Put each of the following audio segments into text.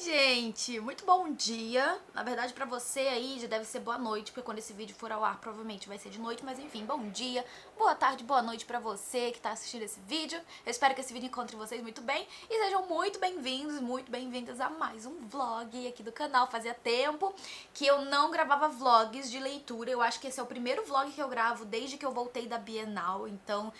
Gente, muito bom dia. Na verdade, pra você aí já deve ser boa noite, porque quando esse vídeo for ao ar, provavelmente vai ser de noite, mas enfim, bom dia, boa tarde, boa noite pra você que tá assistindo esse vídeo. Eu espero que esse vídeo encontre vocês muito bem e sejam muito bem-vindos, muito bem-vindas a mais um vlog aqui do canal. Fazia tempo que eu não gravava vlogs de leitura. Eu acho que esse é o primeiro vlog que eu gravo desde que eu voltei da Bienal, então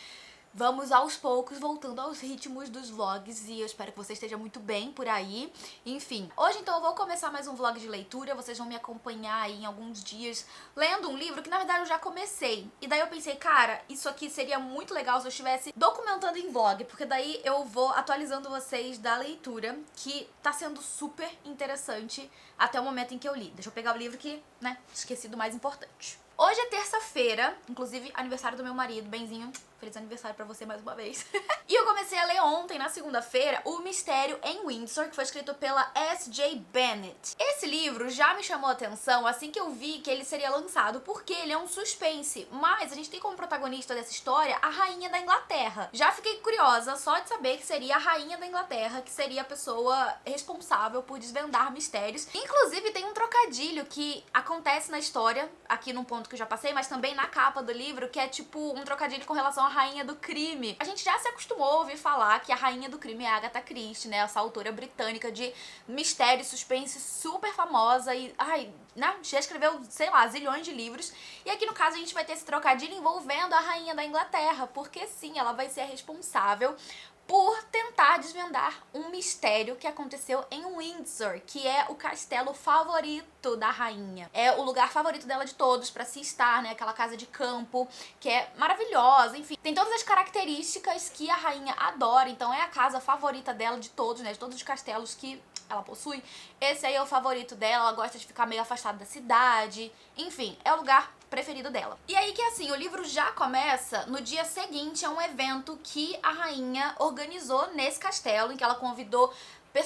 vamos aos poucos voltando aos ritmos dos vlogs e eu espero que você esteja muito bem por aí. Enfim, hoje então eu vou começar mais um vlog de leitura, vocês vão me acompanhar aí em alguns dias lendo um livro que na verdade eu já comecei. E daí eu pensei, cara, isso aqui seria muito legal se eu estivesse documentando em vlog, porque daí eu vou atualizando vocês da leitura, que tá sendo super interessante até o momento em que eu li. Deixa eu pegar o livro que, né, esqueci do mais importante. Hoje é terça-feira, inclusive aniversário do meu marido, Benzinho. Feliz aniversário pra você mais uma vez. E eu comecei a ler ontem, na segunda-feira, O Mistério em Windsor, que foi escrito pela S.J. Bennett. Esse livro já me chamou a atenção assim que eu vi que ele seria lançado, porque ele é um suspense, mas a gente tem como protagonista dessa história a rainha da Inglaterra. Já fiquei curiosa só de saber que seria a rainha da Inglaterra, que seria a pessoa responsável por desvendar mistérios. Inclusive tem um trocadilho que acontece na história, aqui num ponto que eu já passei, mas também na capa do livro, que é tipo um trocadilho com relação à rainha do crime. A gente já se acostumou a ouvir falar que a rainha do crime é a Agatha Christie, né? Essa autora britânica de mistério e suspense super famosa e, né? Já escreveu, sei lá, zilhões de livros. E aqui no caso a gente vai ter esse trocadilho envolvendo a rainha da Inglaterra, porque sim, ela vai ser a responsável por tentar desvendar um mistério que aconteceu em Windsor, que é o castelo favorito da rainha. É o lugar favorito dela de todos pra se estar, né? Aquela casa de campo que é maravilhosa, enfim. Tem todas as características que a rainha adora, então é a casa favorita dela de todos, né? De todos os castelos que ela possui. Esse aí é o favorito dela, ela gosta de ficar meio afastada da cidade, enfim, é o lugar preferido dela. E aí que assim, o livro já começa no dia seguinte a um evento que a rainha organizou nesse castelo, em que ela convidou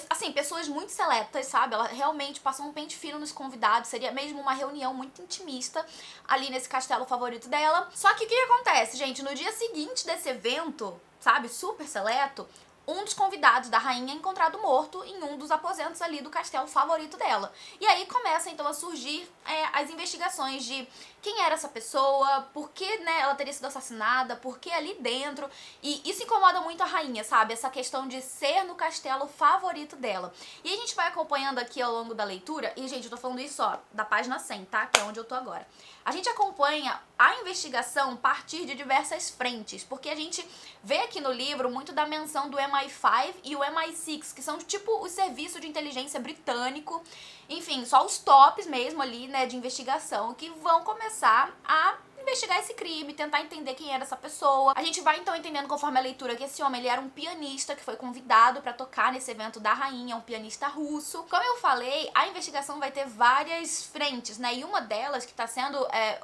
assim, pessoas muito seletas, sabe? Ela realmente passou um pente fino nos convidados, seria mesmo uma reunião muito intimista ali nesse castelo favorito dela. Só que o que acontece, gente? No dia seguinte desse evento, sabe, super seleto, um dos convidados da rainha é encontrado morto em um dos aposentos ali do castelo favorito dela. E aí começa então a surgir as investigações de quem era essa pessoa, por que, né, ela teria sido assassinada, por que ali dentro. E isso incomoda muito a rainha, sabe? Essa questão de ser no castelo favorito dela. E a gente vai acompanhando aqui ao longo da leitura, e gente, eu tô falando isso, ó, da página 100, tá? Que é onde eu tô agora. A gente acompanha a investigação a partir de diversas frentes, porque a gente vê aqui no livro muito da menção do MI5 e o MI6, que são tipo o serviço de inteligência britânico, enfim, só os tops mesmo ali, né, de investigação, que vão começar a investigar esse crime, tentar entender quem era essa pessoa. A gente vai então entendendo conforme a leitura que esse homem, ele era um pianista que foi convidado pra tocar nesse evento da rainha, um pianista russo. Como eu falei, a investigação vai ter várias frentes, né, e uma delas, que tá sendo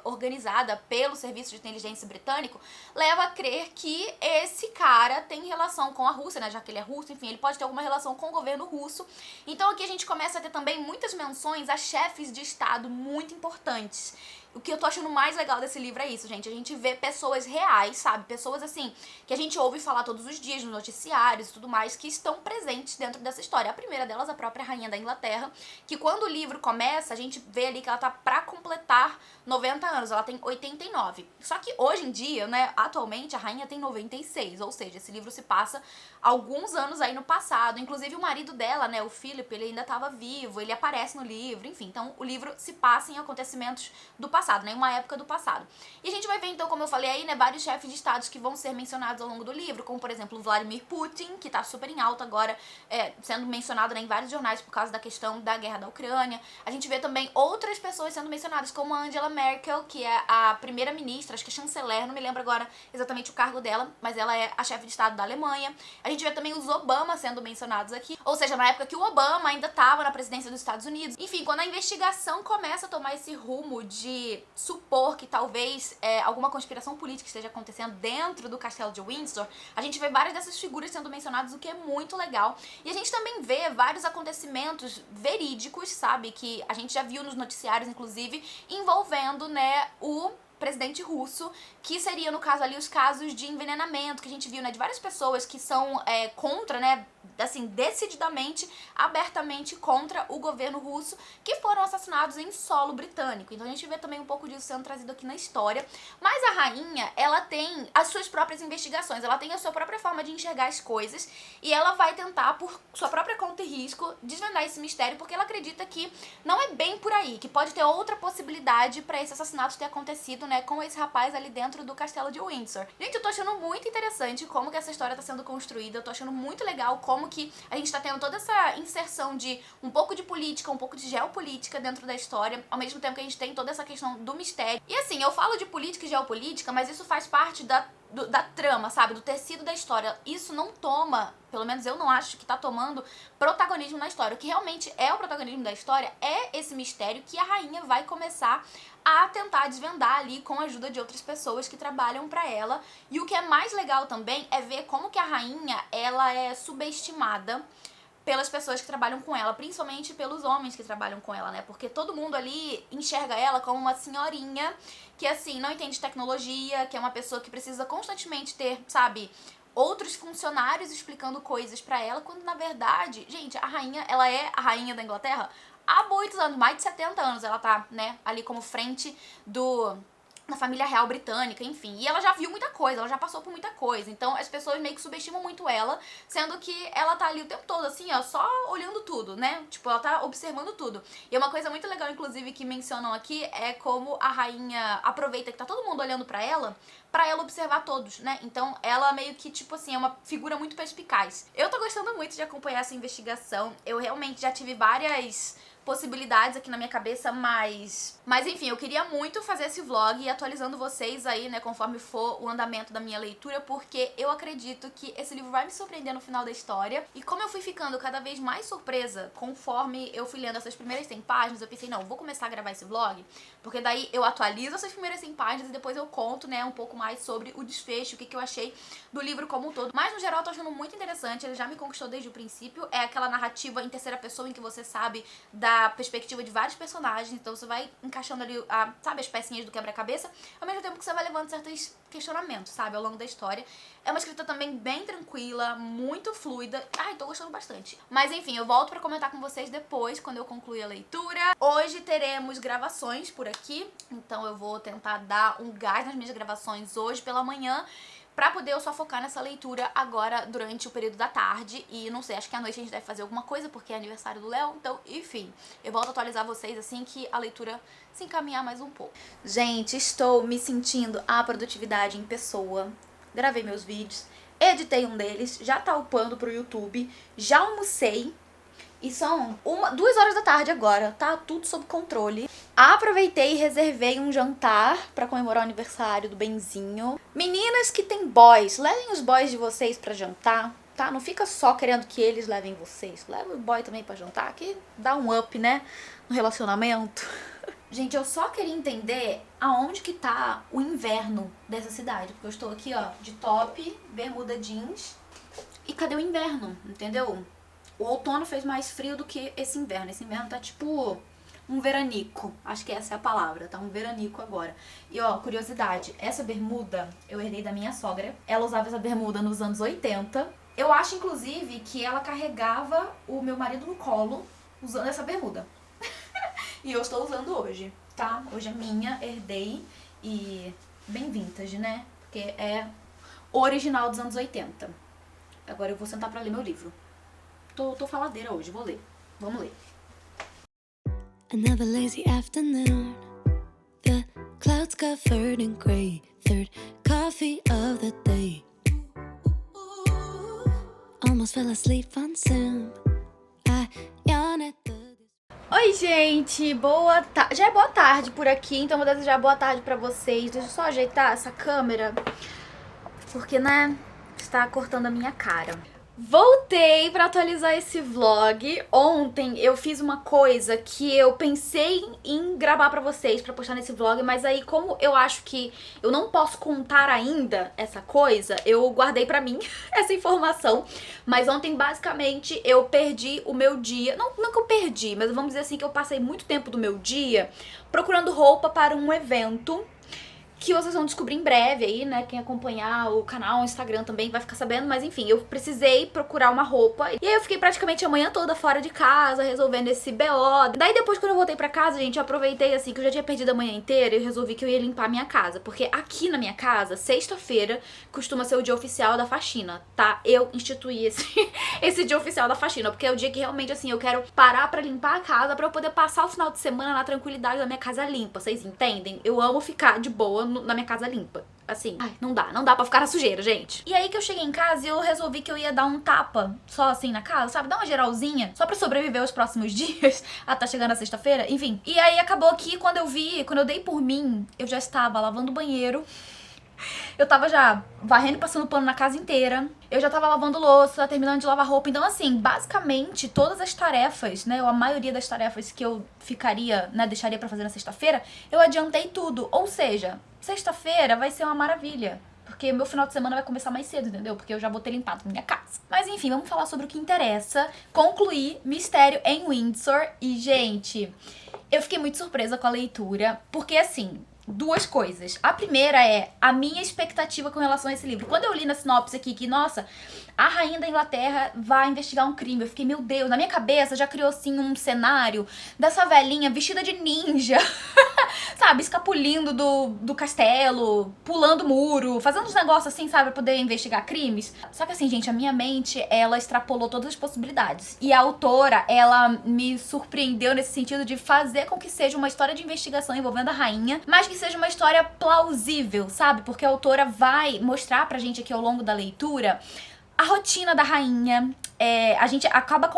organizada pelo Serviço de Inteligência Britânico, leva a crer que esse cara tem relação com a Rússia, né, já que ele é russo, enfim, ele pode ter alguma relação com o governo russo. Então aqui a gente começa a ter também muitas menções a chefes de estado muito importantes. O que eu tô achando mais legal desse livro é isso, gente. A gente vê pessoas reais, sabe? Pessoas, assim, que a gente ouve falar todos os dias nos noticiários e tudo mais, que estão presentes dentro dessa história. A primeira delas, a própria rainha da Inglaterra, que quando o livro começa, a gente vê ali que ela tá pra completar 90 anos. Ela tem 89. Só que hoje em dia, né, atualmente, a rainha tem 96. Ou seja, esse livro se passa alguns anos aí no passado. Inclusive o marido dela, né, o Philip, ele ainda tava vivo, ele aparece no livro, enfim. Então o livro se passa em acontecimentos do passado, né, uma época do passado. E a gente vai ver então, como eu falei aí, né, vários chefes de estados que vão ser mencionados ao longo do livro, como por exemplo Vladimir Putin, que tá super em alta agora, sendo mencionado, né, em vários jornais por causa da questão da guerra da Ucrânia. A gente vê também outras pessoas sendo mencionadas, como a Angela Merkel, que é a primeira-ministra, acho que é chanceler, não me lembro agora exatamente o cargo dela, mas ela é a chefe de estado da Alemanha. A gente vê também os Obama sendo mencionados aqui, ou seja, na época que o Obama ainda estava na presidência dos Estados Unidos. Enfim, quando a investigação começa a tomar esse rumo de supor que talvez alguma conspiração política esteja acontecendo dentro do castelo de Windsor, a gente vê várias dessas figuras sendo mencionadas, o que é muito legal. E a gente também vê vários acontecimentos verídicos, sabe, que a gente já viu nos noticiários, inclusive, envolvendo, né, o presidente russo, que seria, no caso ali, os casos de envenenamento que a gente viu, né, de várias pessoas que são contra, né, assim, decididamente, abertamente contra o governo russo, que foram assassinados em solo britânico. Então a gente vê também um pouco disso sendo trazido aqui na história. Mas a rainha, ela tem as suas próprias investigações, ela tem a sua própria forma de enxergar as coisas, e ela vai tentar, por sua própria conta e risco, desvendar esse mistério, porque ela acredita que não é bem por aí, que pode ter outra possibilidade pra esse assassinato ter acontecido, né, com esse rapaz ali dentro do castelo de Windsor. Gente, eu tô achando muito interessante como que essa história tá sendo construída, eu tô achando muito legal como que a gente tá tendo toda essa inserção de um pouco de política, um pouco de geopolítica dentro da história, ao mesmo tempo que a gente tem toda essa questão do mistério. E assim, eu falo de política e geopolítica, mas isso faz parte da trama, sabe? Do tecido da história. Isso não toma, pelo menos eu não acho que tá tomando protagonismo na história. O que realmente é o protagonismo da história é esse mistério que a rainha vai começar a tentar desvendar ali com a ajuda de outras pessoas que trabalham pra ela. E o que é mais legal também é ver como que a rainha, ela é subestimada pelas pessoas que trabalham com ela, principalmente pelos homens que trabalham com ela, né? Porque todo mundo ali enxerga ela como uma senhorinha que, assim, não entende tecnologia, que é uma pessoa que precisa constantemente ter, sabe, outros funcionários explicando coisas pra ela, quando na verdade, gente, a rainha, ela é a rainha da Inglaterra há muitos anos, mais de 70 anos ela tá, né, ali como frente da família real britânica, enfim. E ela já viu muita coisa, ela já passou por muita coisa. Então as pessoas meio que subestimam muito ela, sendo que ela tá ali o tempo todo, assim, ó, só olhando tudo, né? Tipo, ela tá observando tudo. E uma coisa muito legal, inclusive, que mencionam aqui é como a rainha aproveita que tá todo mundo olhando pra ela observar todos, né? Então ela meio que, tipo assim, é uma figura muito perspicaz. Eu tô gostando muito de acompanhar essa investigação. Eu realmente já tive várias possibilidades aqui na minha cabeça, mas enfim, eu queria muito fazer esse vlog e atualizando vocês aí, né, conforme for o andamento da minha leitura, porque eu acredito que esse livro vai me surpreender no final da história. E como eu fui ficando cada vez mais surpresa conforme eu fui lendo essas primeiras 100 páginas, eu pensei, não, vou começar a gravar esse vlog, porque daí eu atualizo essas primeiras 100 páginas e depois eu conto, né, um pouco mais sobre o desfecho, o que eu achei do livro como um todo. Mas no geral eu tô achando muito interessante, ele já me conquistou desde o princípio. É aquela narrativa em terceira pessoa em que você sabe da perspectiva de vários personagens, então você vai encaixando ali, sabe, as pecinhas do quebra-cabeça, ao mesmo tempo que você vai levando certos questionamentos, sabe, ao longo da história. É uma escrita também bem tranquila, muito fluida. Ai, tô gostando bastante. Mas enfim, eu volto pra comentar com vocês depois, quando eu concluir a leitura. Hoje teremos gravações por aqui, então eu vou tentar dar um gás nas minhas gravações hoje pela manhã, pra poder eu só focar nessa leitura agora durante o período da tarde. E não sei, acho que à noite a gente deve fazer alguma coisa, porque é aniversário do Léo. Então, enfim, eu volto a atualizar vocês assim que a leitura se encaminhar mais um pouco. Gente, estou me sentindo a produtividade em pessoa. Gravei meus vídeos, editei um deles, já tá upando pro YouTube, já almocei. E são 2 horas da tarde agora, tá tudo sob controle. Aproveitei e reservei um jantar pra comemorar o aniversário do Benzinho. Meninas que tem boys, levem os boys de vocês pra jantar, tá? Não fica só querendo que eles levem vocês. Leva o boy também pra jantar, que dá um up, né, no relacionamento. Gente, eu só queria entender aonde que tá o inverno dessa cidade. Porque eu estou aqui, ó, de top, bermuda jeans. E cadê o inverno, entendeu? O outono fez mais frio do que esse inverno. Esse inverno tá tipo um veranico. Acho que essa é a palavra, tá um veranico agora. E ó, curiosidade, essa bermuda eu herdei da minha sogra. Ela usava essa bermuda nos anos 80. Eu acho, inclusive, que ela carregava o meu marido no colo usando essa bermuda. E eu estou usando hoje, tá? Hoje é minha, herdei e bem vintage, né? Porque é original dos anos 80. Agora eu vou sentar pra ler meu livro. Tô faladeira hoje, vou ler. Vamos ler. Another lazy afternoon. The clouds covered in gray. Third coffee of the day. Almost fell asleep on Zoom. I yawn at the... Oi, gente, boa tarde. Já é boa tarde por aqui, então vou desejar boa tarde pra vocês. Deixa eu só ajeitar essa câmera, porque, né, está cortando a minha cara. Voltei pra atualizar esse vlog. Ontem eu fiz uma coisa que eu pensei em gravar pra vocês, pra postar nesse vlog, mas aí como eu acho que eu não posso contar ainda essa coisa, eu guardei pra mim essa informação. Mas ontem basicamente eu perdi o meu dia, não que eu perdi, mas vamos dizer assim que eu passei muito tempo do meu dia procurando roupa para um evento que vocês vão descobrir em breve aí, né? Quem acompanhar o canal, o Instagram também vai ficar sabendo, mas enfim, eu precisei procurar uma roupa. E aí eu fiquei praticamente a manhã toda fora de casa, resolvendo esse BO. Daí depois, quando eu voltei pra casa, gente, eu aproveitei assim, que eu já tinha perdido a manhã inteira, e eu resolvi que eu ia limpar a minha casa. Porque aqui na minha casa, sexta-feira, costuma ser o dia oficial da faxina, tá? Eu instituí esse dia oficial da faxina, porque é o dia que realmente, assim, eu quero parar pra limpar a casa, pra eu poder passar o final de semana na tranquilidade da minha casa limpa, vocês entendem? Eu amo ficar de boa na minha casa limpa. Assim, ai, não dá pra ficar na sujeira, gente. E aí que eu cheguei em casa e eu resolvi que eu ia dar um tapa só assim na casa, sabe? Dar uma geralzinha, só pra sobreviver os próximos dias, até chegando a sexta-feira, enfim. E aí acabou que quando eu dei por mim, eu já estava lavando o banheiro. Eu tava já varrendo e passando pano na casa inteira. Eu já tava lavando louça, terminando de lavar roupa. Então, assim, basicamente, todas as tarefas, né, ou a maioria das tarefas que eu ficaria, né, deixaria pra fazer na sexta-feira, eu adiantei tudo. Ou seja, sexta-feira vai ser uma maravilha. Porque meu final de semana vai começar mais cedo, entendeu? Porque eu já vou ter limpado minha casa. Mas enfim, vamos falar sobre o que interessa. Concluir Mistério em Windsor. E, gente, eu fiquei muito surpresa com a leitura. Porque, assim, duas coisas. A primeira é a minha expectativa com relação a esse livro. Quando eu li na sinopse aqui que, nossa, a rainha da Inglaterra vai investigar um crime, eu fiquei, meu Deus, na minha cabeça já criou assim um cenário dessa velhinha vestida de ninja, sabe, escapulindo do castelo, pulando muro, fazendo uns negócios assim, sabe, pra poder investigar crimes. Só que assim, gente, a minha mente, ela extrapolou todas as possibilidades. E a autora, ela me surpreendeu nesse sentido de fazer com que seja uma história de investigação envolvendo a rainha, mas que seja uma história plausível, sabe? Porque a autora vai mostrar pra gente aqui ao longo da leitura a rotina da rainha. A gente acaba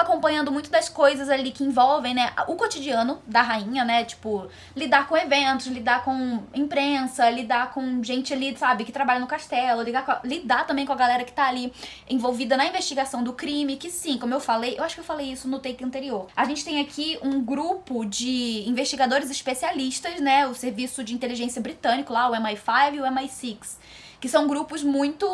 acompanhando muito das coisas ali que envolvem, né, o cotidiano da rainha, né, tipo, lidar com eventos, lidar com imprensa, lidar com gente ali, sabe, que trabalha no castelo, lidar também com a galera que tá ali envolvida na investigação do crime, que sim, como eu falei, eu acho que eu falei isso no take anterior. A gente tem aqui um grupo de investigadores especialistas, né, o serviço de inteligência britânico lá, o MI5 e o MI6. Que são grupos muito...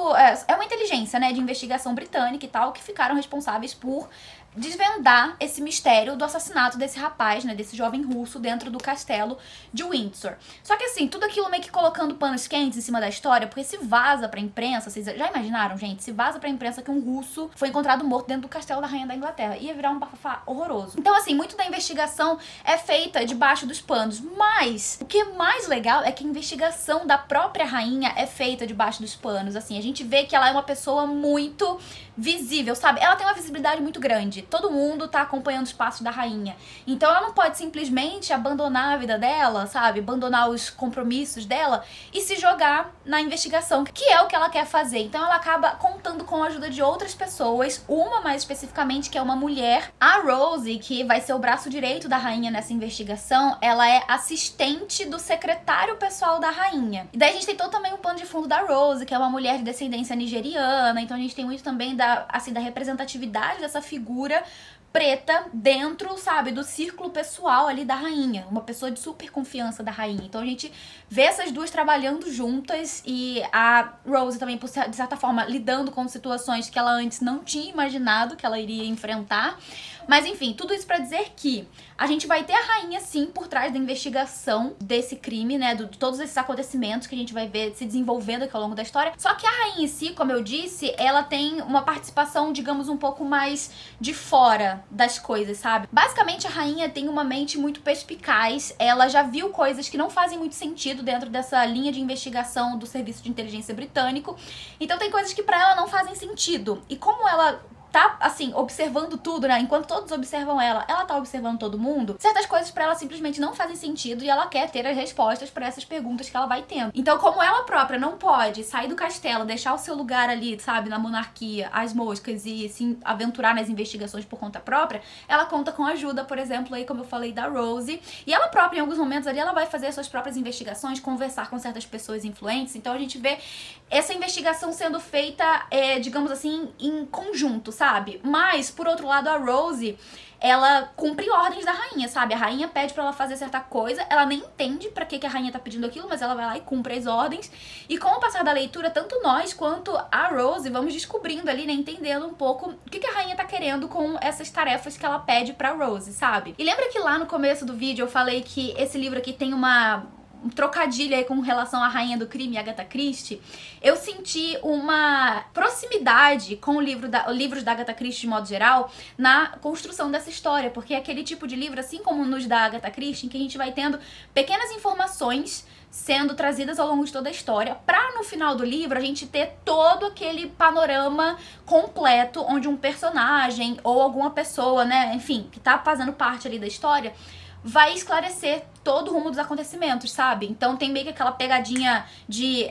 É uma inteligência, né, de investigação britânica e tal, que ficaram responsáveis por desvendar esse mistério do assassinato desse rapaz, né, desse jovem russo dentro do castelo de Windsor. Só que assim, tudo aquilo meio que colocando panos quentes em cima da história, porque se vaza pra imprensa, vocês já imaginaram, gente? Se vaza pra imprensa que um russo foi encontrado morto dentro do castelo da rainha da Inglaterra, ia virar um bafafá horroroso. Então assim, muito da investigação é feita debaixo dos panos, mas o que é mais legal é que a investigação da própria rainha é feita debaixo dos panos, assim, a gente vê que ela é uma pessoa muito visível, sabe? Ela tem uma visibilidade muito grande. Todo mundo tá acompanhando os passos da rainha. Então ela não pode simplesmente abandonar a vida dela, sabe? Abandonar os compromissos dela e se jogar na investigação, que é o que ela quer fazer. Então ela acaba contando com a ajuda de outras pessoas, uma mais especificamente que é uma mulher, a Rose, que vai ser o braço direito da rainha nessa investigação. Ela é assistente do secretário pessoal da rainha. E daí a gente tem todo também o pano de fundo da Rose, que é uma mulher de descendência nigeriana. Então a gente tem muito também da representatividade dessa figura preta dentro, sabe, do círculo pessoal ali da rainha, uma pessoa de super confiança da rainha. Então a gente vê essas duas trabalhando juntas e a Rose também, de certa forma, lidando com situações que ela antes não tinha imaginado que ela iria enfrentar. Mas enfim, tudo isso pra dizer que a gente vai ter a rainha sim por trás da investigação desse crime, né, de todos esses acontecimentos que a gente vai ver se desenvolvendo aqui ao longo da história. Só que a rainha em si, como eu disse, ela tem uma participação, digamos, um pouco mais de fora das coisas, sabe? Basicamente a rainha tem uma mente muito perspicaz, ela já viu coisas que não fazem muito sentido dentro dessa linha de investigação do serviço de inteligência britânico. Então tem coisas que pra ela não fazem sentido. E como ela tá, assim, observando tudo, né? Enquanto todos observam ela tá observando todo mundo. Certas coisas pra ela simplesmente não fazem sentido e ela quer ter as respostas pra essas perguntas que ela vai tendo. Então, como ela própria não pode sair do castelo, deixar o seu lugar ali, sabe, na monarquia, às moscas e se aventurar nas investigações por conta própria, ela conta com a ajuda, por exemplo, aí, como eu falei, da Rose. E ela própria, em alguns momentos ali, ela vai fazer suas próprias investigações, conversar com certas pessoas influentes. Então, a gente vê essa investigação sendo feita, digamos assim, em conjunto, sabe? Mas, por outro lado, a Rose, ela cumpre ordens da rainha, sabe? A rainha pede pra ela fazer certa coisa, ela nem entende pra que a rainha tá pedindo aquilo, mas ela vai lá e cumpre as ordens. E com o passar da leitura, tanto nós quanto a Rose vamos descobrindo ali, né, entendendo um pouco o que a rainha tá querendo com essas tarefas que ela pede pra Rose, sabe? E lembra que lá no começo do vídeo eu falei que esse livro aqui tem uma trocadilho aí com relação à Rainha do Crime, Agatha Christie, eu senti uma proximidade com livros da Agatha Christie de modo geral na construção dessa história, porque é aquele tipo de livro, assim como nos da Agatha Christie, em que a gente vai tendo pequenas informações sendo trazidas ao longo de toda a história, pra no final do livro a gente ter todo aquele panorama completo onde um personagem ou alguma pessoa, né, enfim, que tá fazendo parte ali da história, vai esclarecer todo o rumo dos acontecimentos, sabe? Então tem meio que aquela pegadinha de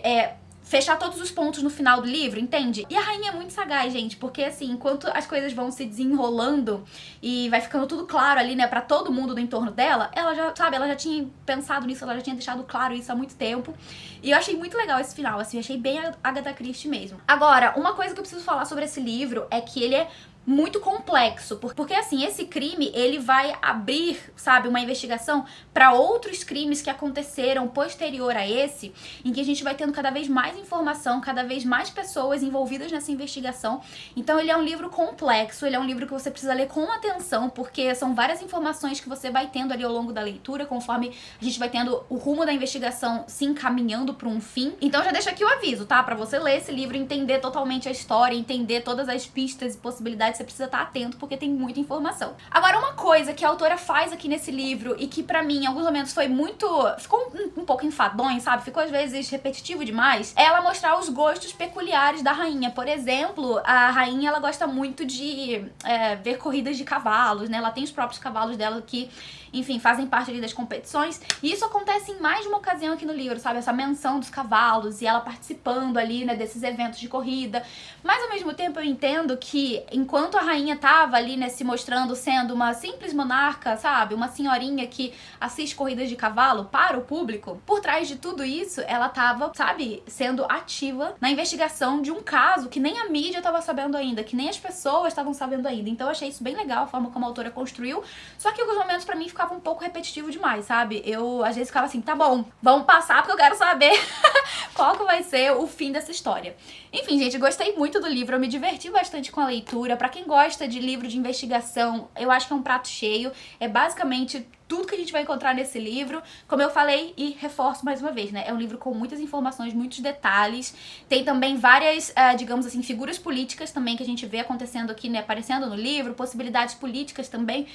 fechar todos os pontos no final do livro, entende? E a rainha é muito sagaz, gente, porque assim, enquanto as coisas vão se desenrolando e vai ficando tudo claro ali, né, pra todo mundo do entorno dela, ela já, sabe, ela já tinha pensado nisso, ela já tinha deixado claro isso há muito tempo. E eu achei muito legal esse final, assim, eu achei bem a Agatha Christie mesmo. Agora, uma coisa que eu preciso falar sobre esse livro é que ele é muito complexo, porque assim, esse crime, ele vai abrir, sabe, uma investigação para outros crimes que aconteceram posterior a esse, em que a gente vai tendo cada vez mais informação, cada vez mais pessoas envolvidas nessa investigação. Então ele é um livro complexo, ele é um livro que você precisa ler com atenção, porque são várias informações que você vai tendo ali ao longo da leitura, conforme a gente vai tendo o rumo da investigação se encaminhando para um fim. Então já deixo aqui o aviso, tá? Para você ler esse livro, entender totalmente a história, entender todas as pistas e possibilidades, você precisa estar atento porque tem muita informação. Agora, uma coisa que a autora faz aqui nesse livro e que pra mim em alguns momentos foi muito... ficou um pouco enfadonho, sabe? Ficou às vezes repetitivo demais, é ela mostrar os gostos peculiares da rainha. Por exemplo, a rainha, ela gosta muito de ver corridas de cavalos, né? Ela tem os próprios cavalos dela que, enfim, fazem parte ali das competições, e isso acontece em mais de uma ocasião aqui no livro, sabe? Essa menção dos cavalos e ela participando ali, né, desses eventos de corrida. Mas ao mesmo tempo eu entendo que enquanto a rainha tava ali, né, se mostrando sendo uma simples monarca, sabe? Uma senhorinha que assiste corridas de cavalo para o público, por trás de tudo isso, ela tava, sabe, sendo ativa na investigação de um caso que nem a mídia tava sabendo ainda, que nem as pessoas estavam sabendo ainda. Então eu achei isso bem legal, a forma como a autora construiu, só que em alguns momentos pra mim ficava um pouco repetitivo demais, sabe? Eu às vezes ficava assim, tá bom, vamos passar porque eu quero saber qual que vai ser o fim dessa história. Enfim, gente, gostei muito do livro, eu me diverti bastante com a leitura. Pra quem gosta de livro de investigação, eu acho que é um prato cheio. É basicamente tudo que a gente vai encontrar nesse livro. Como eu falei e reforço mais uma vez, né? É um livro com muitas informações, muitos detalhes. Tem também várias, digamos assim, figuras políticas também que a gente vê acontecendo aqui, né? Aparecendo no livro, possibilidades políticas também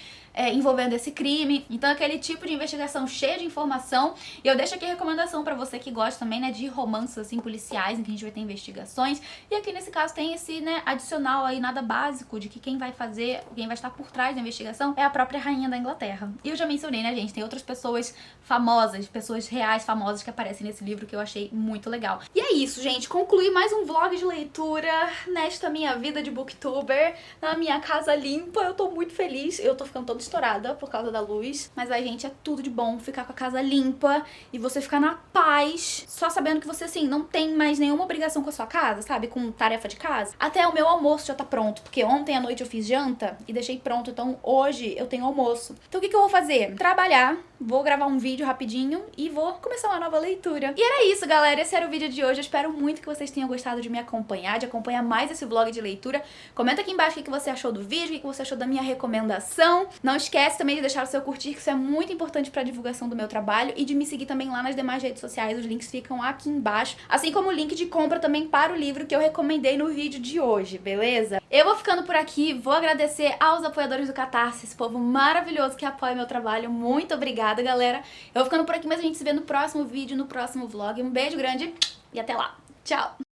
envolvendo esse crime. Então é aquele tipo de investigação cheia de informação. E eu deixo aqui a recomendação pra você que gosta também, né? De romances, assim, policiais, em que a gente vai ter investigações. E aqui nesse caso tem esse, né? Adicional aí, nada básico, de que quem vai fazer, quem vai estar por trás da investigação é a própria rainha da Inglaterra. E eu já mencionei, né, gente? Tem outras pessoas famosas, pessoas reais famosas que aparecem nesse livro que eu achei muito legal. E é isso, gente. Concluí mais um vlog de leitura nesta minha vida de booktuber, na minha casa limpa. Eu tô muito feliz. Eu tô ficando toda estourada por causa da luz. Mas aí, gente, é tudo de bom ficar com a casa limpa e você ficar na paz, só sabendo que você, assim, não tem mais nenhuma obrigação com a sua casa, sabe? Com tarefa de casa. Até o meu almoço já tá pronto, porque ontem à noite eu fiz janta e deixei pronto, então hoje eu tenho almoço. Então o que eu vou fazer? Trabalhar, vou gravar um vídeo rapidinho e vou começar uma nova leitura. E era isso, galera, esse era o vídeo de hoje. Eu espero muito que vocês tenham gostado de me acompanhar, de acompanhar mais esse vlog de leitura. Comenta aqui embaixo o que você achou do vídeo, o que você achou da minha recomendação. Não esquece também de deixar o seu curtir, que isso é muito importante pra divulgação do meu trabalho, e de me seguir também lá nas demais redes sociais, os links ficam aqui embaixo, assim como o link de compra também para o livro que eu recomendei no vídeo de hoje, beleza? Eu vou ficando por aqui, vou agradecer aos apoiadores do Catarse, esse povo maravilhoso que apoia meu trabalho, muito obrigada, galera. Eu vou ficando por aqui, mas a gente se vê no próximo vídeo, no próximo vlog. Um beijo grande e até lá. Tchau!